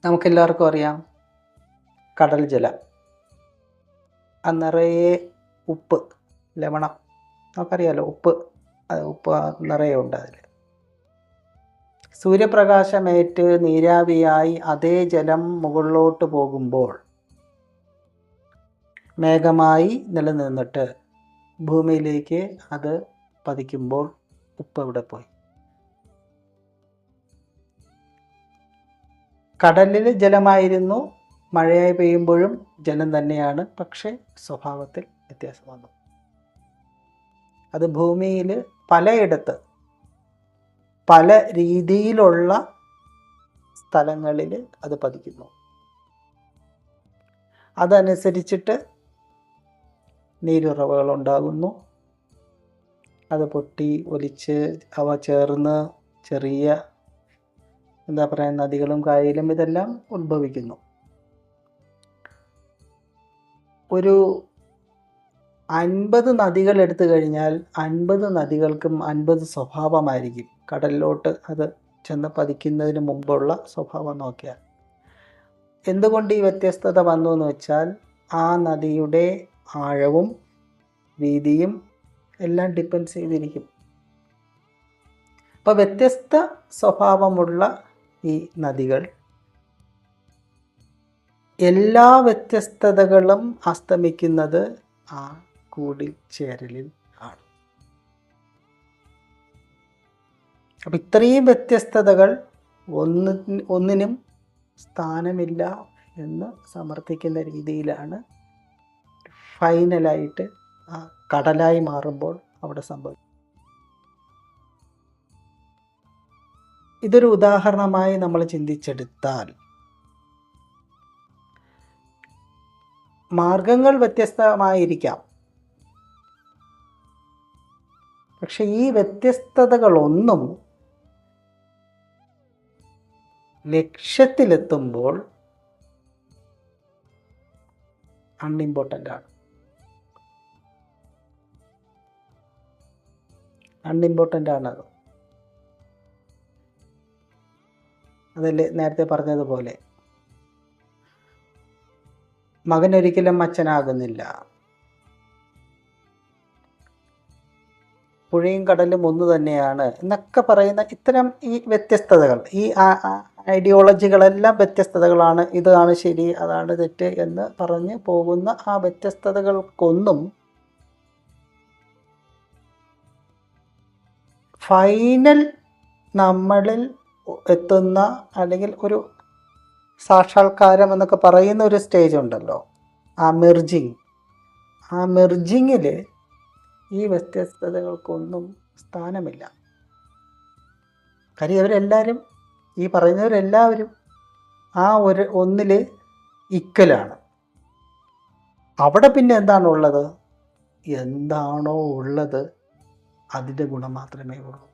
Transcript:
നമുക്കെല്ലാവർക്കും അറിയാം, കടൽ ജലം നിറയെ ഉപ്പ്, ലവണം, നമുക്കറിയാലോ ഉപ്പ് നിറയെ ഉണ്ട് അതിൽ. സൂര്യപ്രകാശമേറ്റ് നീരാവിയായി അതേ ജലം മുകളിലോട്ട് പോകുമ്പോൾ മേഘമായി നിലനിന്നിട്ട് ഭൂമിയിലേക്ക് അത് പതിക്കുമ്പോൾ ഉപ്പ് എവിടെ പോയി? കടലിൽ ജലമായിരുന്നു, മഴയായി പെയ്യുമ്പോഴും ജലം തന്നെയാണ്, പക്ഷേ സ്വഭാവത്തിൽ വ്യത്യാസം വന്നു. അത് ഭൂമിയിൽ പലയിടത്ത് പല രീതിയിലുള്ള സ്ഥലങ്ങളിൽ അത് പതിക്കുന്നു. അതനുസരിച്ചിട്ട് നീരുറവകൾ ഉണ്ടാകുന്നു. അത് പൊട്ടി ഒലിച്ച് അവ ചേർന്ന് ചെറിയ നദികളും കായലും ഇതെല്ലാം ഉത്ഭവിക്കുന്നു. ഒരു 50 നദികൾ എടുത്തു കഴിഞ്ഞാൽ 50 നദികൾക്കും 50 സ്വഭാവമായിരിക്കും. കടലിലോട്ട് അത് ചെന്ന് പതിക്കുന്നതിന് മുമ്പുള്ള സ്വഭാവം നോക്കിയാൽ എന്തുകൊണ്ട് ഈ വ്യത്യസ്തത വന്നു എന്ന് വെച്ചാൽ ആ നദിയുടെ ആഴവും വീതിയും എല്ലാം ഡിപ്പെൻഡ് ചെയ്തിരിക്കും. അപ്പോൾ വ്യത്യസ്ത സ്വഭാവമുള്ള ഈ നദികൾ എല്ലാ വ്യത്യസ്തതകളും അസ്തമിക്കുന്നത് ആ കൂടിച്ചേരലിൽ ആണ്. അപ്പം ഇത്രയും വ്യത്യസ്തതകൾ ഒന്നിനും സ്ഥാനമില്ല എന്ന് സമർത്ഥിക്കുന്ന രീതിയിലാണ് ഫൈനലായിട്ട് ആ കടലായി മാറുമ്പോൾ അവിടെ സംഭവിക്കും. ഇതൊരു ഉദാഹരണമായി നമ്മൾ ചിന്തിച്ചെടുത്താൽ മാർഗങ്ങൾ വ്യത്യസ്തമായിരിക്കാം, പക്ഷെ ഈ വ്യത്യസ്തതകളൊന്നും ലക്ഷ്യത്തിലെത്തുമ്പോൾ അൺഇമ്പോർട്ടൻ്റ് ആണ്. അതല്ലേ നേരത്തെ പറഞ്ഞതുപോലെ മകനൊരിക്കലും അച്ഛനാകുന്നില്ല, പുഴയും കടലും ഒന്ന് തന്നെയാണ് എന്നൊക്കെ പറയുന്ന ഇത്തരം ഈ വ്യത്യസ്തതകൾ, ഈ ഐഡിയോളജികളെല്ലാം വ്യത്യസ്തതകളാണ്, ഇതാണ് ശരി അതാണ് തെറ്റ് എന്ന് പറഞ്ഞ് പോകുന്ന ആ വ്യത്യസ്തതകൾക്കൊന്നും ഫൈനൽ നമ്മളിൽ എത്തുന്ന അല്ലെങ്കിൽ ഒരു സാക്ഷാത്കാരം എന്നൊക്കെ പറയുന്ന ഒരു സ്റ്റേജ് ഉണ്ടല്ലോ, ആ മെർജിങ്ങിൽ ഈ വ്യത്യസ്തതകൾക്കൊന്നും സ്ഥാനമില്ല. കാര്യം ഇവരെല്ലാവരും, ഈ പറയുന്നവരെല്ലാവരും ആ ഒരു ഒന്നിൽ ഈക്വലാണ്. അവിടെ പിന്നെ എന്താണോ ഉള്ളത് അതിൻ്റെ ഗുണം മാത്രമേ ഉള്ളൂ.